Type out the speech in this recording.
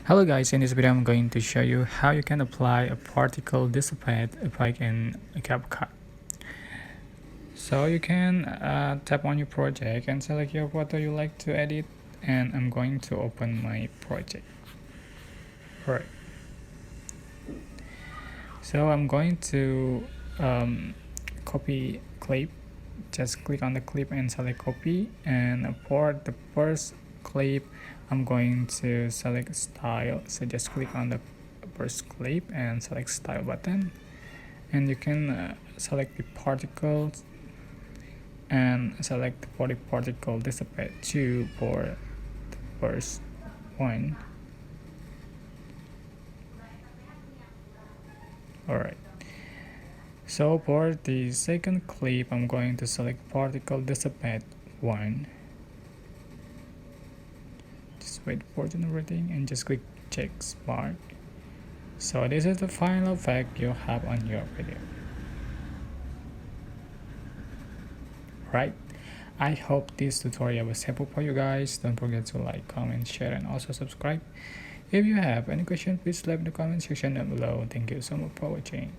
Hello guys, in this video I'm going to show you how you can apply a particle dissipate effect in CapCut. So you can tap on your project and select your photo you like to edit, and I'm going to open my project. Alright. So I'm going to copy clip. Just click on the clip and select copy, and for the first clip I'm going to select style. So just click on the first clip and select style button, and you can select the particles and select the body particle dissipate 2 for the first one. Alright, so for the second clip I'm going to select particle dissipate 1. Just wait for generating and just click check mark. So this is the final effect you have on your video. Right, I hope this tutorial was helpful for you guys. Don't forget to like, comment, share, and also subscribe. If you have any question, please leave in the comment section down below. Thank you so much for watching.